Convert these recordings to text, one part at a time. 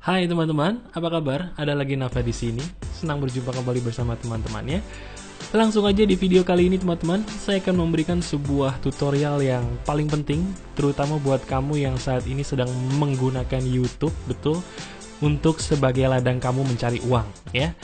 Hai teman-teman, apa kabar? Ada lagi Nafa di sini. Senang berjumpa kembali bersama teman-temannya. Langsung aja di video kali ini teman-teman, saya akan memberikan sebuah tutorial yang paling penting, terutama buat kamu yang saat ini sedang menggunakan YouTube, betul, untuk sebagai ladang kamu mencari uang, ya.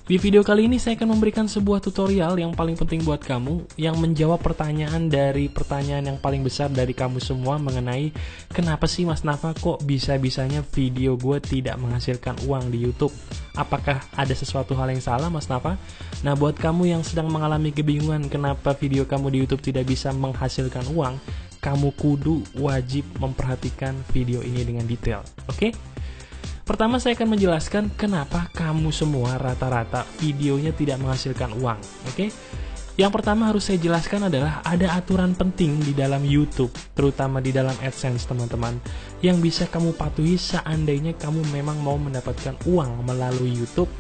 Di video kali ini saya akan memberikan sebuah tutorial yang paling penting buat kamu, yang menjawab pertanyaan dari pertanyaan yang paling besar dari kamu semua mengenai kenapa sih Mas Nafa kok bisa-bisanya video gue tidak menghasilkan uang di YouTube. Apakah ada sesuatu hal yang salah Mas Nafa? Nah, buat kamu yang sedang mengalami kebingungan kenapa video kamu di YouTube tidak bisa menghasilkan uang, kamu kudu wajib memperhatikan video ini dengan detail, oke? Pertama saya akan menjelaskan kenapa kamu semua rata-rata videonya tidak menghasilkan uang, oke? Yang pertama harus saya jelaskan adalah ada aturan penting di dalam YouTube, terutama di dalam AdSense teman-teman, yang bisa kamu patuhi seandainya kamu memang mau mendapatkan uang melalui YouTube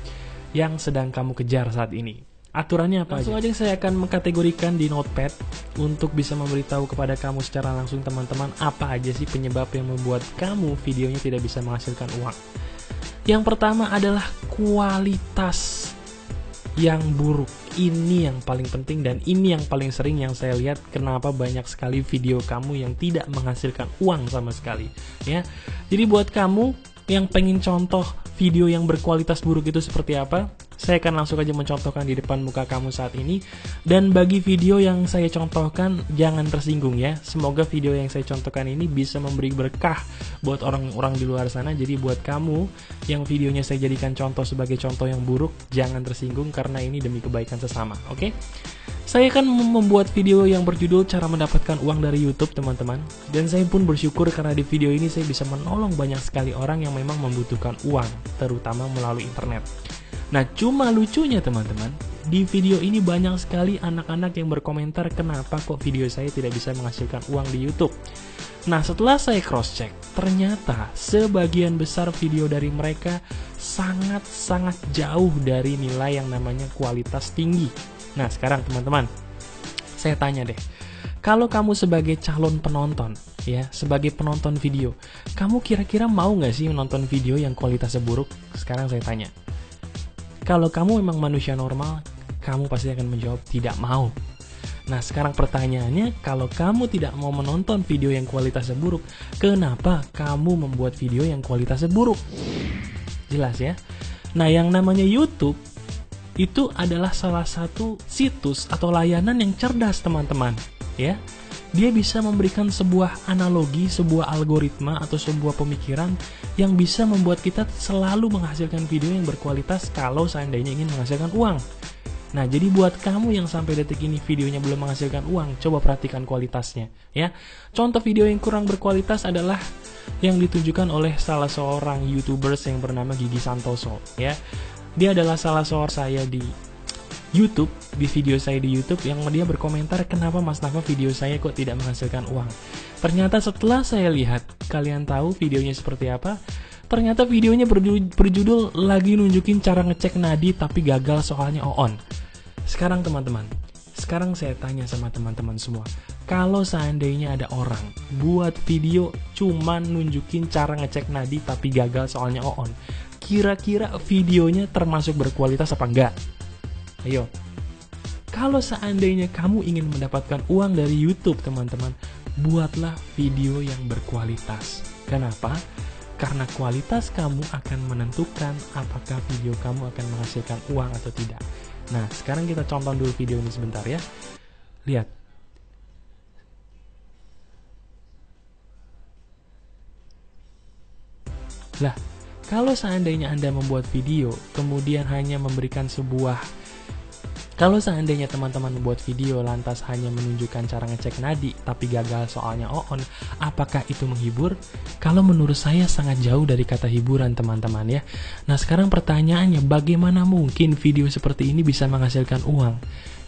yang sedang kamu kejar saat ini. Aturannya apa aja? Langsung aja saya akan mengkategorikan di notepad untuk bisa memberitahu kepada kamu secara langsung teman-teman apa aja sih penyebab yang membuat kamu videonya tidak bisa menghasilkan uang. Yang pertama adalah kualitas yang buruk. Ini yang paling penting dan ini yang paling sering yang saya lihat kenapa banyak sekali video kamu yang tidak menghasilkan uang sama sekali, ya. Jadi buat kamu yang pengen contoh video yang berkualitas buruk itu seperti apa, saya akan langsung aja mencontohkan di depan muka kamu saat ini. Dan bagi video yang saya contohkan, jangan tersinggung ya. Semoga video yang saya contohkan ini bisa memberi berkah buat orang-orang di luar sana. Jadi buat kamu yang videonya saya jadikan contoh sebagai contoh yang buruk, jangan tersinggung karena ini demi kebaikan sesama, oke? Saya akan membuat video yang berjudul cara mendapatkan uang dari YouTube teman-teman. Dan saya pun bersyukur karena di video ini saya bisa menolong banyak sekali orang yang memang membutuhkan uang, terutama melalui internet. Nah, cuma lucunya teman-teman, di video ini banyak sekali anak-anak yang berkomentar kenapa kok video saya tidak bisa menghasilkan uang di YouTube. Nah, setelah saya cross-check, ternyata sebagian besar video dari mereka sangat-sangat jauh dari nilai yang namanya kualitas tinggi. Nah, sekarang teman-teman, saya tanya deh, kalau kamu sebagai calon penonton, ya, sebagai penonton video, kamu kira-kira mau nggak sih menonton video yang kualitasnya buruk? Sekarang saya tanya. Kalau kamu memang manusia normal, kamu pasti akan menjawab tidak mau. Nah, sekarang pertanyaannya, kalau kamu tidak mau menonton video yang kualitasnya buruk, kenapa kamu membuat video yang kualitasnya buruk? Jelas ya? Nah, yang namanya YouTube, itu adalah salah satu situs atau layanan yang cerdas teman-teman, ya. Dia bisa memberikan sebuah analogi, sebuah algoritma atau sebuah pemikiran yang bisa membuat kita selalu menghasilkan video yang berkualitas kalau seandainya ingin menghasilkan uang. Nah, jadi buat kamu yang sampai detik ini videonya belum menghasilkan uang, coba perhatikan kualitasnya, ya. Contoh video yang kurang berkualitas adalah yang ditunjukkan oleh salah seorang YouTubers yang bernama Gigi Santoso, ya. Dia adalah salah seorang saya di YouTube, di video saya di YouTube yang dia berkomentar kenapa Mas Nafa video saya kok tidak menghasilkan uang. Ternyata setelah saya lihat, kalian tahu videonya seperti apa? Ternyata videonya berjudul lagi nunjukin cara ngecek nadi tapi gagal soalnya on. Sekarang teman-teman, sekarang saya tanya sama teman-teman semua, kalau seandainya ada orang buat video cuman nunjukin cara ngecek nadi tapi gagal soalnya on, kira-kira videonya termasuk berkualitas apa enggak? Ayo, kalau seandainya kamu ingin mendapatkan uang dari YouTube teman-teman, buatlah video yang berkualitas. Kenapa? Karena kualitas kamu akan menentukan apakah video kamu akan menghasilkan uang atau tidak. Nah, sekarang kita contoh dulu video ini sebentar ya. Lihat. Lah, kalau seandainya Anda membuat video, kemudian hanya memberikan kalau seandainya teman-teman membuat video lantas hanya menunjukkan cara ngecek nadi tapi gagal soalnya on, apakah itu menghibur? Kalau menurut saya sangat jauh dari kata hiburan teman-teman ya. Nah, sekarang pertanyaannya, bagaimana mungkin video seperti ini bisa menghasilkan uang?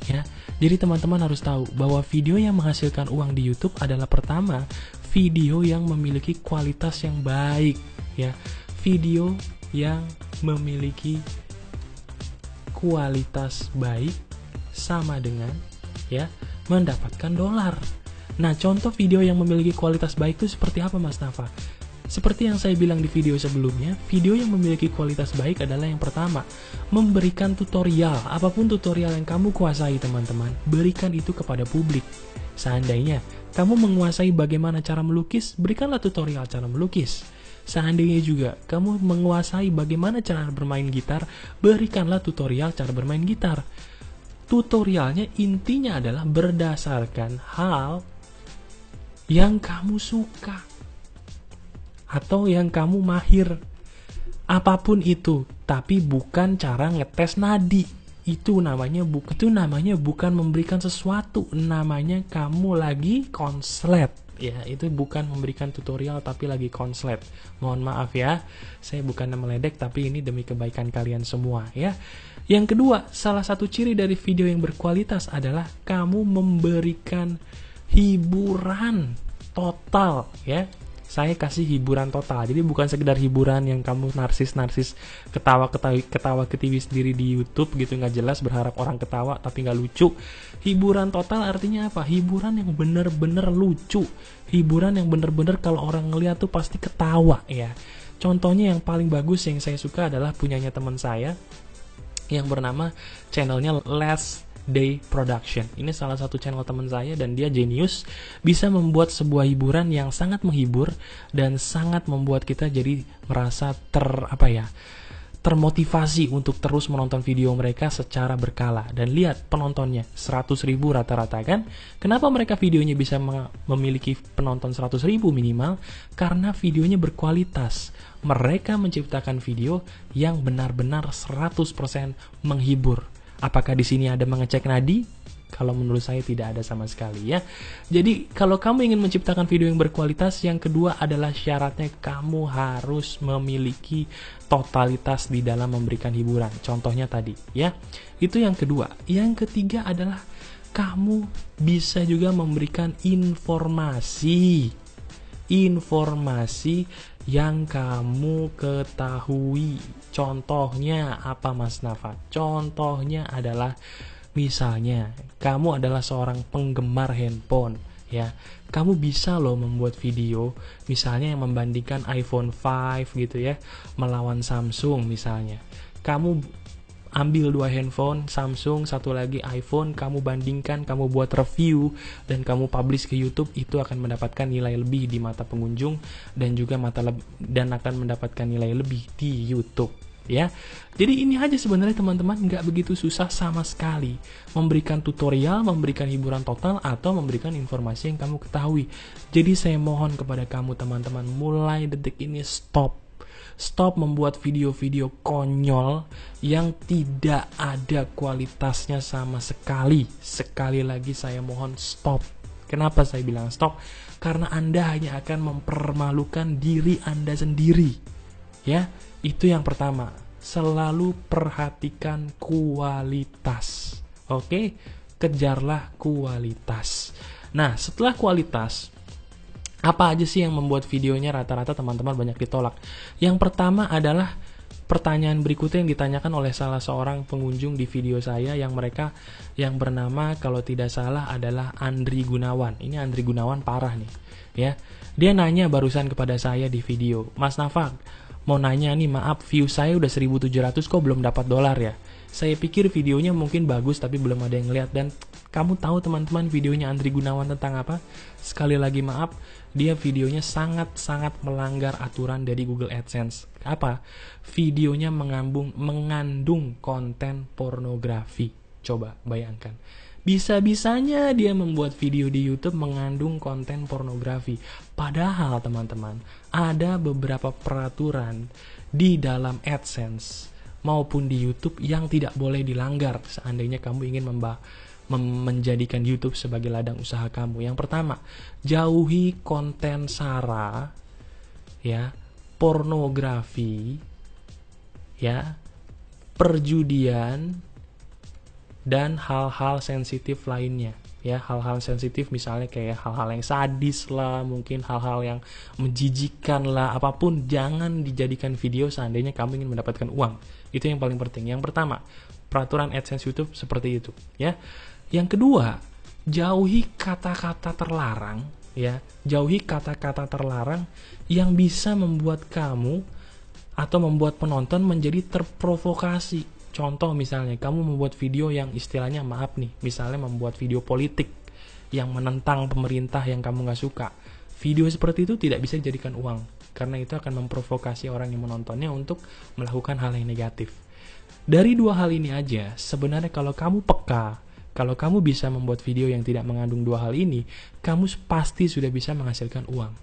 Ya, jadi teman-teman harus tahu bahwa video yang menghasilkan uang di YouTube adalah pertama, video yang memiliki kualitas yang baik, ya. Video yang memiliki kualitas baik sama dengan ya mendapatkan dolar. Nah, contoh video yang memiliki kualitas baik itu seperti apa Mas Nafa? Seperti yang saya bilang di video sebelumnya, video yang memiliki kualitas baik adalah yang pertama, memberikan tutorial. Apapun tutorial yang kamu kuasai teman-teman, berikan itu kepada publik. Seandainya kamu menguasai bagaimana cara melukis, berikanlah tutorial cara melukis. Seandainya juga kamu menguasai bagaimana cara bermain gitar, berikanlah tutorial cara bermain gitar. Tutorialnya intinya adalah berdasarkan hal yang kamu suka atau yang kamu mahir, apapun itu, tapi bukan cara ngetes nadi. Itu namanya bukan memberikan sesuatu, namanya kamu lagi konslet. Ya, itu bukan memberikan tutorial tapi lagi konslet. Mohon maaf ya, saya bukan meledek tapi ini demi kebaikan kalian semua ya. Yang kedua, salah satu ciri dari video yang berkualitas adalah kamu memberikan hiburan total ya. Saya kasih hiburan total, jadi bukan sekedar hiburan yang kamu narsis ketawa ke TV sendiri di YouTube gitu, nggak jelas, berharap orang ketawa tapi nggak lucu. Hiburan total artinya apa? Hiburan yang bener-bener lucu, hiburan yang bener-bener kalau orang ngeliat tuh pasti ketawa ya. Contohnya yang paling bagus yang saya suka adalah punyanya teman saya yang bernama channelnya Last Day Production. Ini salah satu channel teman saya dan dia jenius, bisa membuat sebuah hiburan yang sangat menghibur dan sangat membuat kita jadi merasa termotivasi untuk terus menonton video mereka secara berkala. Dan lihat penontonnya 100.000 rata-rata kan. Kenapa mereka videonya bisa memiliki penonton 100.000 minimal? Karena videonya berkualitas. Mereka menciptakan video yang benar-benar 100% menghibur. Apakah di sini ada mengecek nadi? Kalau menurut saya tidak ada sama sekali ya. Jadi kalau kamu ingin menciptakan video yang berkualitas, yang kedua adalah syaratnya kamu harus memiliki totalitas di dalam memberikan hiburan. Contohnya tadi ya. Itu yang kedua. Yang ketiga adalah kamu bisa juga memberikan informasi yang kamu ketahui. Contohnya apa Mas Nafa? Contohnya adalah misalnya kamu adalah seorang penggemar handphone ya. Kamu bisa loh membuat video misalnya yang membandingkan iPhone 5 gitu ya melawan Samsung misalnya. Kamu ambil dua handphone, Samsung, satu lagi iPhone, kamu bandingkan, kamu buat review, dan kamu publish ke YouTube, itu akan mendapatkan nilai lebih di mata pengunjung, dan juga dan akan mendapatkan nilai lebih di YouTube. Ya, jadi ini aja sebenarnya teman-teman, nggak begitu susah sama sekali memberikan tutorial, memberikan hiburan total, atau memberikan informasi yang kamu ketahui. Jadi saya mohon kepada kamu teman-teman, mulai detik ini stop membuat video-video konyol yang tidak ada kualitasnya sama sekali. Sekali lagi saya mohon stop. Kenapa saya bilang stop? Karena Anda hanya akan mempermalukan diri Anda sendiri. Ya, itu yang pertama. Selalu perhatikan kualitas. Oke? Kejarlah kualitas. Nah, setelah kualitas, apa aja sih yang membuat videonya rata-rata teman-teman banyak ditolak? Yang pertama adalah pertanyaan berikutnya yang ditanyakan oleh salah seorang pengunjung di video saya yang bernama kalau tidak salah adalah Andri Gunawan. Ini Andri Gunawan parah nih, ya. Dia nanya barusan kepada saya di video, Mas Nafak, mau nanya nih, maaf view saya udah 1.700 kok belum dapat dolar ya? Saya pikir videonya mungkin bagus tapi belum ada yang lihat. Dan kamu tahu teman-teman videonya Andri Gunawan tentang apa? Sekali lagi maaf, dia videonya sangat-sangat melanggar aturan dari Google AdSense. Apa? Videonya mengandung konten pornografi. Coba bayangkan. Bisa-bisanya dia membuat video di YouTube mengandung konten pornografi. Padahal teman-teman, ada beberapa peraturan di dalam AdSense maupun di YouTube yang tidak boleh dilanggar seandainya kamu ingin menjadikan YouTube sebagai ladang usaha kamu. Yang pertama, jauhi konten sara, ya, pornografi, ya, perjudian, dan hal-hal sensitif lainnya. Ya, hal-hal sensitif misalnya kayak hal-hal yang sadis lah, mungkin hal-hal yang menjijikkan lah, apapun jangan dijadikan video seandainya kamu ingin mendapatkan uang. Itu yang paling penting. Yang pertama, peraturan AdSense YouTube seperti itu, ya. Yang kedua, jauhi kata-kata terlarang ya. Jauhi kata-kata terlarang yang bisa membuat kamu atau membuat penonton menjadi terprovokasi. Contoh misalnya, kamu membuat video yang istilahnya, maaf nih, misalnya membuat video politik yang menentang pemerintah yang kamu nggak suka. Video seperti itu tidak bisa dijadikan uang, karena itu akan memprovokasi orang yang menontonnya untuk melakukan hal yang negatif. Dari dua hal ini aja, sebenarnya kalau kamu peka, kalau kamu bisa membuat video yang tidak mengandung dua hal ini, kamu pasti sudah bisa menghasilkan uang.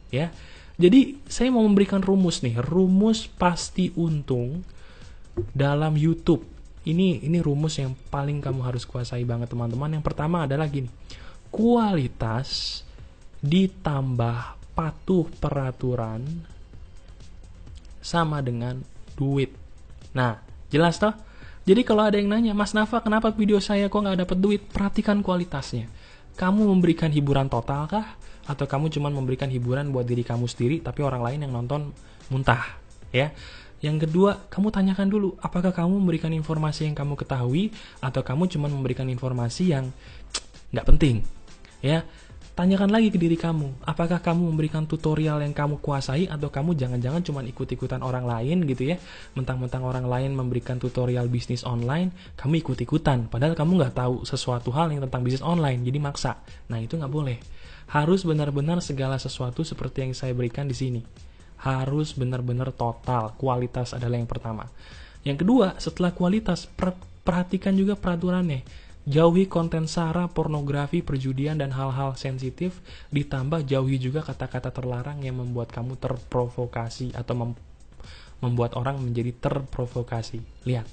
Ya, jadi saya mau memberikan rumus nih, rumus pasti untung dalam YouTube. Ini rumus yang paling kamu harus kuasai banget teman-teman. Yang pertama adalah gini, kualitas ditambah patuh peraturan sama dengan duit. Nah, jelas toh? Jadi kalau ada yang nanya, Mas Nafa, kenapa video saya kok nggak dapat duit? Perhatikan kualitasnya. Kamu memberikan hiburan total kah? Atau kamu cuma memberikan hiburan buat diri kamu sendiri, tapi orang lain yang nonton muntah? Ya. Yang kedua, kamu tanyakan dulu, apakah kamu memberikan informasi yang kamu ketahui, atau kamu cuma memberikan informasi yang nggak penting? Ya. Tanyakan lagi ke diri kamu, apakah kamu memberikan tutorial yang kamu kuasai, atau kamu jangan-jangan cuma ikut-ikutan orang lain gitu ya, mentang-mentang orang lain memberikan tutorial bisnis online, kamu ikut-ikutan, padahal kamu nggak tahu sesuatu hal yang tentang bisnis online, jadi maksa. Nah, itu nggak boleh. Harus benar-benar segala sesuatu seperti yang saya berikan di sini. Harus benar-benar total, kualitas adalah yang pertama. Yang kedua, setelah kualitas, perhatikan juga peraturannya. Jauhi konten sara, pornografi, perjudian, dan hal-hal sensitif, ditambah jauhi juga kata-kata terlarang yang membuat kamu terprovokasi atau membuat orang menjadi terprovokasi. Lihat,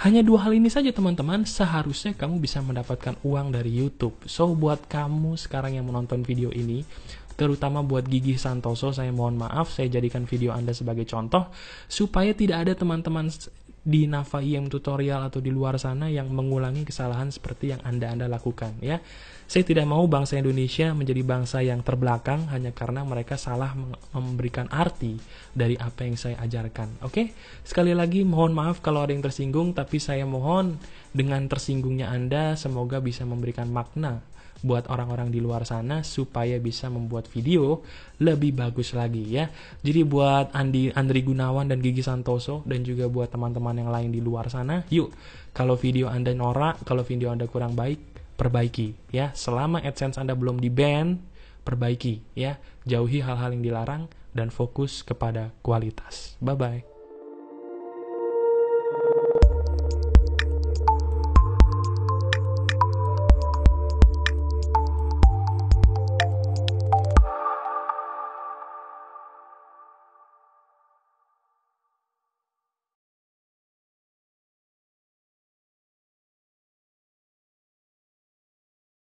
hanya dua hal ini saja teman-teman, seharusnya kamu bisa mendapatkan uang dari YouTube. So, buat kamu sekarang yang menonton video ini, terutama buat Gigi Santoso, saya mohon maaf, saya jadikan video Anda sebagai contoh, supaya tidak ada teman-teman di Nafa IM tutorial atau di luar sana yang mengulangi kesalahan seperti yang Anda lakukan ya. Saya tidak mau bangsa Indonesia menjadi bangsa yang terbelakang hanya karena mereka salah memberikan arti dari apa yang saya ajarkan. Oke? Sekali lagi mohon maaf kalau ada yang tersinggung, tapi saya mohon dengan tersinggungnya Anda semoga bisa memberikan makna buat orang-orang di luar sana supaya bisa membuat video lebih bagus lagi ya. Jadi buat Andri Gunawan dan Gigi Santoso dan juga buat teman-teman yang lain di luar sana, yuk kalau video Anda norak, kalau video Anda kurang baik, perbaiki ya. Selama AdSense Anda belum di-ban, perbaiki ya. Jauhi hal-hal yang dilarang dan fokus kepada kualitas. Bye-bye.